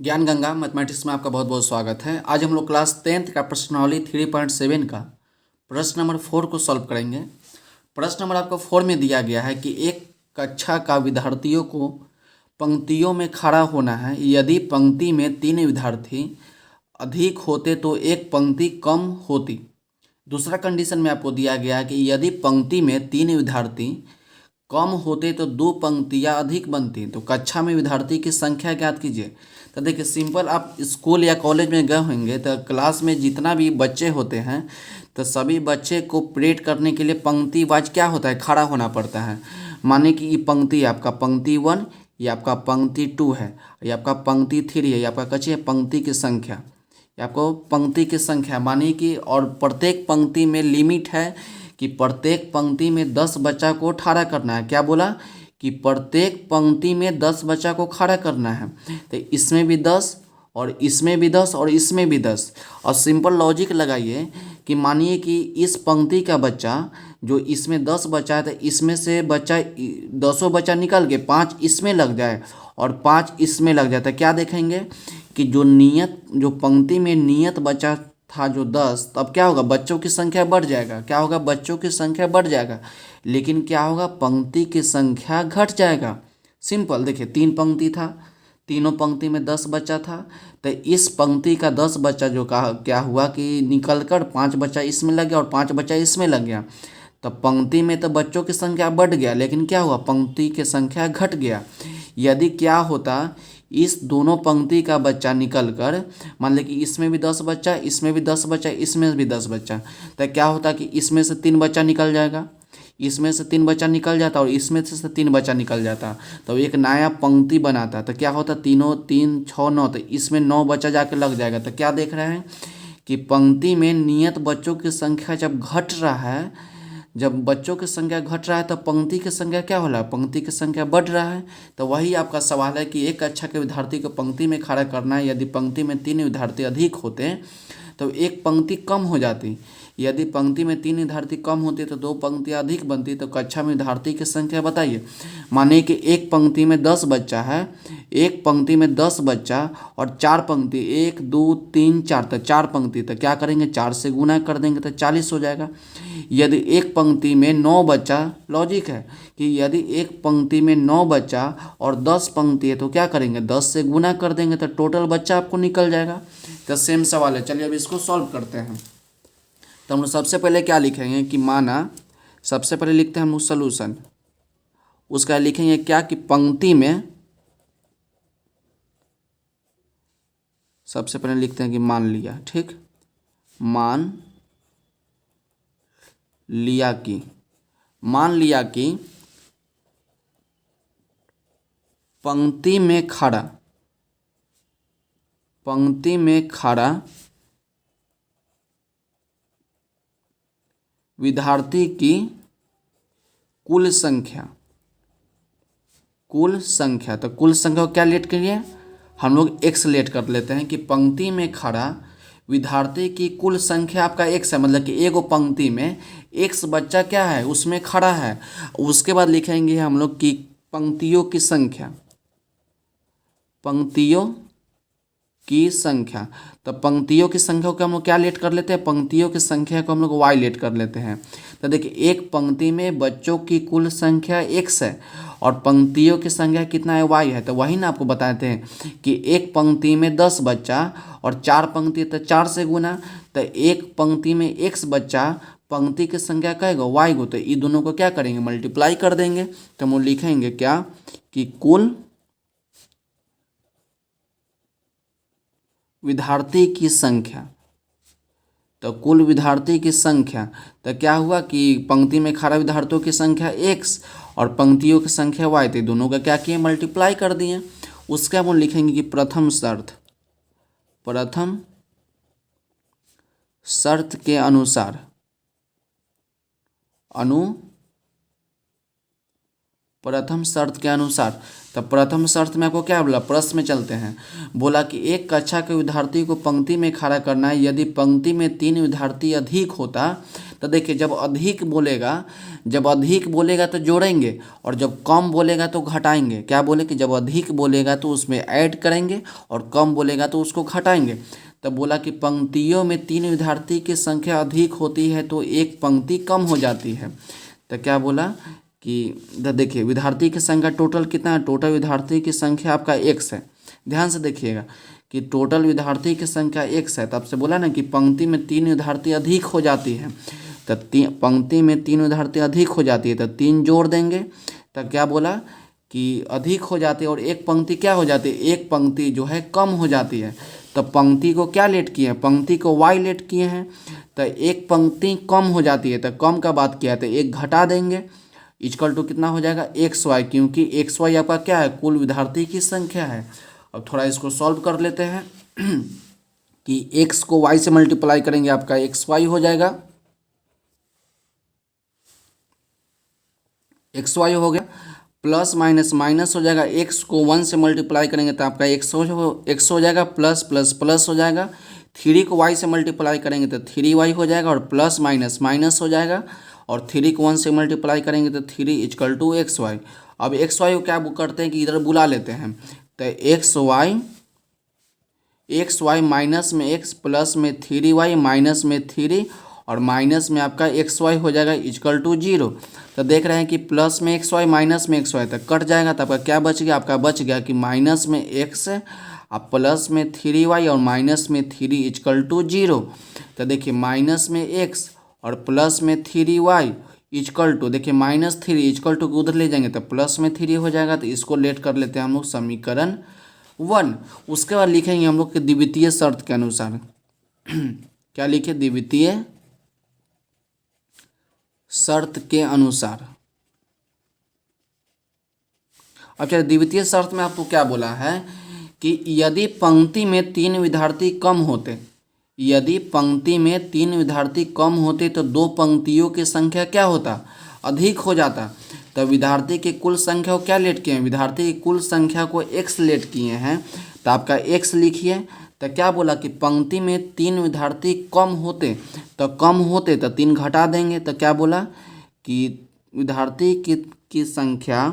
ज्ञान गंगा मैथमेटिक्स में आपका बहुत बहुत स्वागत है। आज हम लोग क्लास 10th का प्रश्नावली 3.7 का प्रश्न नंबर 4 को सॉल्व करेंगे। प्रश्न नंबर आपको 4 में दिया गया है कि एक कक्षा का विद्यार्थियों को पंक्तियों में खड़ा होना है। यदि पंक्ति में 3 विद्यार्थी अधिक होते तो एक पंक्ति कम होती। दूसरा कंडीशन में आपको दिया गया है कि यदि पंक्ति में 3 विद्यार्थी कम होते तो 2 पंक्तियाँ अधिक बनती। तो कक्षा में विद्यार्थी की संख्या ज्ञात कीजिए। तो देखिए सिंपल, आप स्कूल या कॉलेज में गए होंगे तो क्लास में जितना भी बच्चे होते हैं तो सभी बच्चे को परेड करने के लिए पंक्ति वाइज क्या होता है, खड़ा होना पड़ता है। माने कि ये पंक्ति आपका पंक्ति 1, ये आपका पंक्ति 2 है, ये आपका पंक्ति 3 है, ये आपका कच्ची पंक्ति की संख्या, ये आपको पंक्ति की संख्या माने कि, और प्रत्येक पंक्ति में लिमिट है कि प्रत्येक पंक्ति में 10 बच्चा को खड़ा करना है। क्या बोला कि प्रत्येक पंक्ति में 10 बच्चा को खड़ा करना है। तो इसमें भी 10 और इसमें भी 10 और इसमें भी 10। और सिंपल लॉजिक लगाइए कि मानिए कि इस पंक्ति का बच्चा जो इसमें 10 बच्चा है तो इसमें से बच्चा 10 बच्चा निकल के 5 इसमें लग जाए और 5 इसमें लग जाए तो क्या देखेंगे कि जो पंक्ति में नियत बच्चा था जो 10, तब क्या होगा, बच्चों की संख्या बढ़ जाएगा। क्या होगा, बच्चों की संख्या बढ़ जाएगा, लेकिन क्या होगा, पंक्ति की संख्या घट जाएगा। सिंपल देखिए, 3 पंक्ति था, तीनों पंक्ति में 10 बच्चा था, तो इस पंक्ति का 10 बच्चा जो कहा क्या हुआ कि निकल कर 5 बच्चा इसमें लग गया और 5 बच्चा इसमें लग गया। तो पंक्ति में तो बच्चों की संख्या बढ़ गया, लेकिन क्या हुआ, पंक्ति की संख्या घट गया। यदि क्या होता, इस दोनों पंक्ति का बच्चा निकल कर, मान लें कि इसमें भी 10 बच्चा, इसमें भी 10 बच्चा, इसमें भी 10 बच्चा, तो क्या होता कि इसमें से 3 बच्चा निकल जाएगा, इसमें से 3 बच्चा निकल जाता और इसमें से 3 बच्चा निकल जाता, तो एक नया पंक्ति बनाता। तो क्या होता, तीनों 3 6 9, तो इसमें 9 बच्चा जाके लग जाएगा। तो क्या देख रहे हैं कि पंक्ति में नियत बच्चों की संख्या जब घट रहा है, जब बच्चों की संख्या घट रहा है तो पंक्ति की संख्या क्या हो रहा है, पंक्ति की संख्या बढ़ रहा है। तो वही आपका सवाल है कि एक कक्षा के विद्यार्थी को पंक्ति में खड़ा करना है। यदि पंक्ति में 3 विद्यार्थी अधिक होते तो एक पंक्ति कम हो जाती। यदि पंक्ति में 3 विद्यार्थी कम होते तो 2 पंक्तियाँ अधिक बनती। तो कक्षा में विद्यार्थी की संख्या बताइए। माने कि एक पंक्ति में 10 बच्चा है, एक पंक्ति में 10 बच्चा और 4 पंक्ति, 1 2 3 4, तो 4 पंक्ति, तो क्या करेंगे, 4 से गुना कर देंगे तो 40 हो जाएगा। यदि एक पंक्ति में 9 बच्चा, लॉजिक है कि यदि एक पंक्ति में 9 बच्चा और 10 पंक्ति है तो क्या करेंगे, 10 से गुना कर देंगे तो टोटल बच्चा आपको निकल जाएगा। तो सेम सवाल है। चलिए अब इसको सॉल्व करते हैं। तो हम लोग सबसे पहले क्या लिखेंगे कि माना, सबसे पहले लिखते हैं हम लोग सोल्यूशन। उसका लिखेंगे क्या कि पंक्ति में, सबसे पहले लिखते हैं कि मान लिया, ठीक, मान लिया कि पंक्ति में खड़ा विद्यार्थी की कुल संख्या, तो कुल संख्या को क्या लेट करिए, हम लोग x लेट कर लेते हैं कि पंक्ति में खड़ा विद्यार्थी की कुल संख्या आपका x है, मतलब कि एगो पंक्ति में x बच्चा क्या है उसमें खड़ा है। उसके बाद लिखेंगे हम लोग कि पंक्तियों की संख्या, तो पंक्तियों की संख्या को हम लोग क्या लेट कर लेते हैं, पंक्तियों की संख्या को हम लोग y लेट कर लेते हैं। तो देखिए एक पंक्ति में बच्चों की कुल संख्या x है और पंक्तियों की संख्या कितना है, y है। तो वही ना आपको बताते हैं कि एक पंक्ति में 10 बच्चा और 4 पंक्ति, तो 4 से गुना, तो एक पंक्ति में x बच्चा, पंक्ति की संख्या कहेगा y को, तो ये दोनों को क्या करेंगे, मल्टीप्लाई कर देंगे। तो हम लिखेंगे क्या कि कुल विद्यार्थी की संख्या, तो कुल विद्यार्थी की संख्या, तो क्या हुआ कि पंक्ति में खड़ा विद्यार्थियों की संख्या x और पंक्तियों की संख्या y, तो दोनों का क्या किए, मल्टीप्लाई कर दिए। उसके हम लिखेंगे कि प्रथम शर्त के अनुसार प्रथम शर्त के अनुसार। तो प्रथम शर्त में आपको क्या बोला, प्रश्न में चलते हैं। बोला कि एक कक्षा के विद्यार्थी को पंक्ति में खड़ा करना है, यदि पंक्ति में 3 विद्यार्थी अधिक होता। तो देखिए जब अधिक बोलेगा तो जोड़ेंगे, और जब कम बोलेगा तो घटाएंगे। क्या बोले कि जब अधिक बोलेगा तो उसमें ऐड करेंगे, और कम बोलेगा तो उसको घटाएंगे। तब बोला कि पंक्तियों में 3 विद्यार्थी की संख्या अधिक होती है तो एक पंक्ति कम हो जाती है। तो क्या बोला कि देखिए विद्यार्थी की संख्या टोटल कितना है, टोटल विद्यार्थी की संख्या आपका x है। ध्यान से देखिएगा कि टोटल विद्यार्थी की संख्या x है। तब से बोला ना कि पंक्ति में 3 विद्यार्थी अधिक हो जाती है। तो पंक्ति में 3 विद्यार्थी अधिक हो जाती है तो 3 जोड़ देंगे। तो क्या बोला कि अधिक हो जाती है और एक पंक्ति क्या हो जाती है, एक पंक्ति जो है कम हो जाती है। तो पंक्ति को क्या लेट किए हैं, पंक्ति को y लेट किए हैं। तो एक पंक्ति कम हो जाती है तो कम का बात किया है तो एक घटा देंगे, इक्वल टू कितना हो जाएगा xy, क्योंकि xy आपका क्या है, कुल विद्यार्थी की संख्या है। अब थोड़ा इसको सॉल्व कर लेते हैं कि x को y से मल्टीप्लाई करेंगे आपका xy हो जाएगा, xy हो गया, प्लस माइनस माइनस हो जाएगा, x को 1 से मल्टीप्लाई करेंगे तो आपका x हो जाएगा, प्लस प्लस प्लस हो जाएगा, 3 को y से मल्टीप्लाई करेंगे तो 3y हो जाएगा, और प्लस माइनस माइनस हो जाएगा, और 3 को 1 से मल्टीप्लाई करेंगे तो 3 इक्वल टू xy। अब xy को क्या करते हैं कि इधर बुला लेते हैं। तो xy माइनस में x, प्लस में 3y, माइनस में 3 और माइनस में आपका xy हो जाएगा इक्वल टू 0। तो देख रहे हैं कि प्लस में xy माइनस में xy तक कट जाएगा। तो आपका क्या बच गया, आपका बच गया कि माइनस में x और प्लस में 3y और माइनस में 3 इक्वल टू 0। तो देखिए माइनस में x और प्लस में 3y इक्वल टू, देखिए माइनस 3 इक्वल टू उधर ले जाएंगे तो प्लस में 3 हो जाएगा। तो इसको लेट कर लेते हैं हम लोग समीकरण 1। उसके बाद लिखेंगे हम लोग कि द्वितीय शर्त के अनुसार क्या लिखे, द्वितीय शर्त के अनुसार। अब चलिए द्वितीय शर्त में आपको क्या बोला है कि यदि पंक्ति में 3 विद्यार्थी कम होते, यदि पंक्ति में 3 विद्यार्थी कम होते तो 2 पंक्तियों की संख्या क्या होता, अधिक हो जाता। तो विद्यार्थी की कुल संख्या को क्या लेट किए हैं, विद्यार्थी की कुल संख्या को x लेट किए हैं। तो आपका x लिखिए। तो क्या बोला कि पंक्ति में 3 विद्यार्थी कम होते तो 3 घटा देंगे। तो क्या बोला कि विद्यार्थी की संख्या,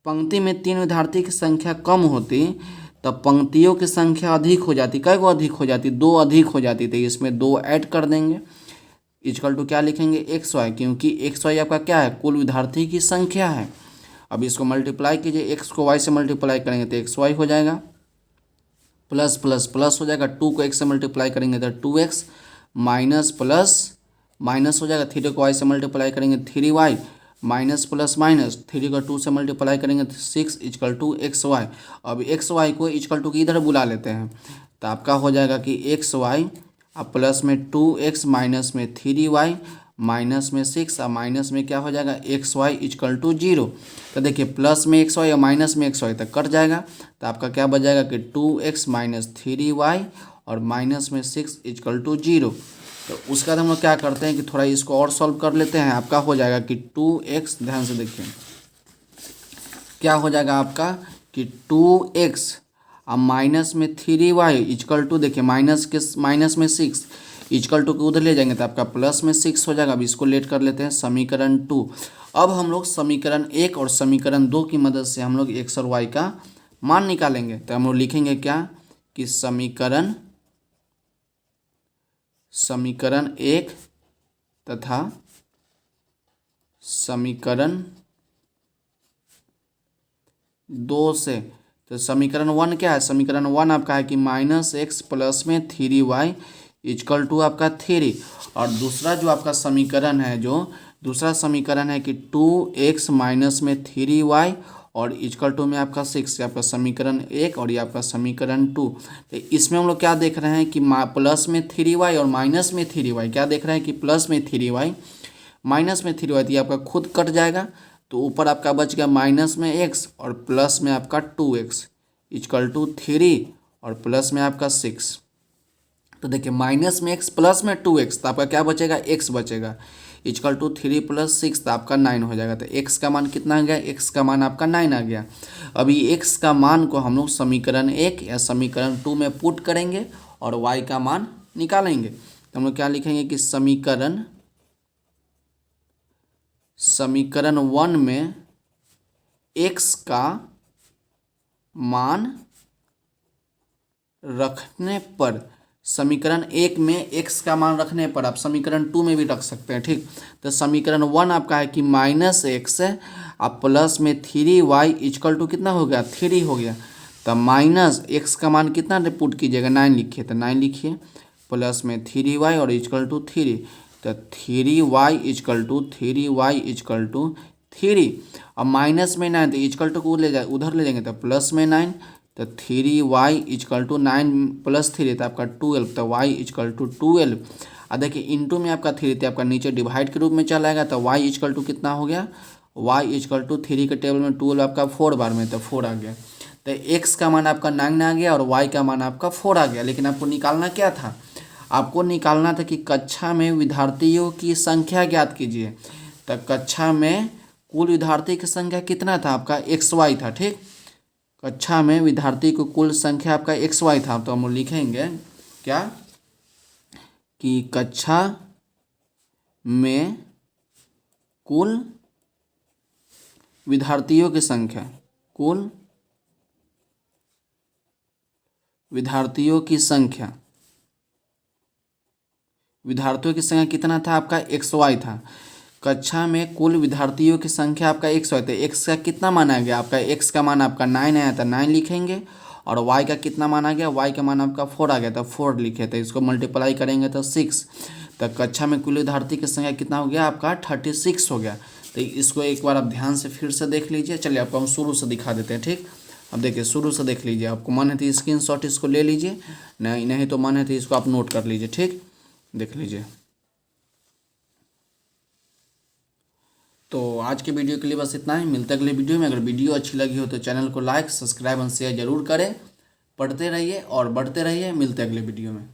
पंक्ति में 3 विद्यार्थी की संख्या कम होती तो पंक्तियों की संख्या अधिक हो जाती। कै गो अधिक हो जाती, 2 अधिक हो जाती। तो इसमें 2 ऐड कर देंगे, इक्वल टू क्या लिखेंगे xy, क्योंकि xy आपका क्या है, कुल विद्यार्थी की संख्या है। अब इसको मल्टीप्लाई कीजिए, x को y से मल्टीप्लाई करेंगे तो xy हो जाएगा, प्लस प्लस प्लस हो जाएगा, 2 को x से मल्टीप्लाई करेंगे तो 2x, माइनस प्लस माइनस हो जाएगा, 3 को y से मल्टीप्लाई करेंगे 3y, माइनस प्लस माइनस, 3 को 2 से मल्टीप्लाई करेंगे तो 6 इक्वल टू xy। अब xy को इक्वल टू की इधर बुला लेते हैं। तो आपका हो जाएगा कि xy अब प्लस में 2x, माइनस में 3y, माइनस में 6 और माइनस में क्या हो जाएगा xy इक्वल टू 0। तो देखिए प्लस में xy और माइनस में xy तक कट जाएगा। तो आपका क्या बच जाएगा कि 2x माइनस 3y और माइनस में 6 इक्वल टू 0। तो उसके बाद हम लोग क्या करते हैं कि थोड़ा इसको और सॉल्व कर लेते हैं। आपका हो जाएगा कि 2x, ध्यान से देखिए क्या हो जाएगा आपका कि 2x अब माइनस में 3y इक्वल टू, देखिए माइनस में 6 इक्वल टू को उधर ले जाएंगे तो आपका प्लस में 6 हो जाएगा। अब इसको लेट कर लेते हैं समीकरण 2। अब हम लोग समीकरण 1 और समीकरण 2 की मदद से हम लोग x और y का मान निकालेंगे। तो हम लोग लिखेंगे क्या कि समीकरण 1 तथा समीकरण 2 से। तो समीकरण 1 क्या है, समीकरण 1 आपका है कि माइनस एक्स प्लस में 3y इक्वल टू आपका 3, और दूसरा जो आपका समीकरण है, जो दूसरा समीकरण है कि 2x माइनस में 3y और इक्वल टू में आपका 6, आपका समीकरण 1 और ये आपका समीकरण 2। तो इसमें हम लोग क्या देख रहे हैं कि प्लस में 3y और माइनस में 3y, क्या देख रहे हैं कि प्लस में 3y माइनस में 3y, तो ये आपका खुद कट जाएगा। तो ऊपर आपका बच गया माइनस में x और प्लस में आपका 2x इक्वल टू 3 और प्लस में आपका 6। तो देखिए माइनस में x प्लस में 2x, तो आपका क्या बचेगा, x बचेगा। इक्वल टू 3 + 6 तो आपका 9 हो जाएगा। तो x का मान कितना आ गया, x का मान आपका 9 आ गया। अभी x का मान को हम लोग समीकरण 1 या समीकरण 2 में पुट करेंगे और y का मान निकालेंगे। तो हम लोग क्या लिखेंगे कि समीकरण 1 में x का मान रखने पर, समीकरण 1 में x का मान रखने पर आप समीकरण 2 में भी रख सकते हैं, ठीक। तो समीकरण 1 आपका है कि -x आप प्लस में 3y इक्वल टू कितना हो गया, 3 हो गया। तो -x का मान कितना पुट कीजिएगा, 9 लिखिए। तो 9 लिखिए प्लस में 3y और इक्वल टू 3। तो 3y इक्वल टू 3। अब माइनस में 9 तो इक्वल टू को उधर ले जाएंगे तो प्लस में 9। तो 3y इक्वल टू 9 + 3 तो आपका 12। तो y इक्वल टू 12। अब देखिए इंटू में आपका 3 तो आपका नीचे डिवाइड के रूप में चला आएगा। तो y इक्वल टू कितना हो गया, y इक्वल टू 3 के टेबल में 12 आपका 4 बार में, तो 4 आ गया। तो x का मान आपका 9 आ गया और y का मान आपका 4 आ गया। लेकिन आपको निकालना क्या था, आपको निकालना था कि कक्षा में विद्यार्थियों की संख्या ज्ञात कीजिए। तो कक्षा में कुल विद्यार्थी की संख्या कितना था आपका, xy था, ठीक। कक्षा में विद्यार्थी को कुल संख्या आपका xy था। तो हम लिखेंगे क्या कि कक्षा में कुल विद्यार्थियों की संख्या, कुल विद्यार्थियों की संख्या कितना था आपका, xy था। कक्षा में कुल विद्यार्थियों की संख्या आपका xy था। x का कितना मान आ गया आपका, x का मान आपका 9 आया था, 9 लिखेंगे। और y का कितना मान आ गया, y का मान आपका 4 आ गया था, 4 लिखे थे। इसको मल्टीप्लाई करेंगे तो 6। तो कक्षा में कुल विद्यार्थी की संख्या कितना हो गया आपका, 36 हो गया। तो इसको एक बार आप ध्यान से फिर से देख लीजिए। चलिए आपको हम शुरू से दिखा देते हैं, ठीक। अब देखिए शुरू से देख लीजिए, आपको मन है तो स्क्रीनशॉट इसको ले लीजिए, नहीं तो मन है तो इसको आप नोट कर लीजिए, ठीक। देख लीजिए। तो आज के वीडियो के लिए बस इतना ही, मिलते अगले वीडियो में। अगर वीडियो अच्छी लगी हो तो चैनल को लाइक, सब्सक्राइब और शेयर जरूर करें। पढ़ते रहिए और बढ़ते रहिए। मिलते अगले वीडियो में।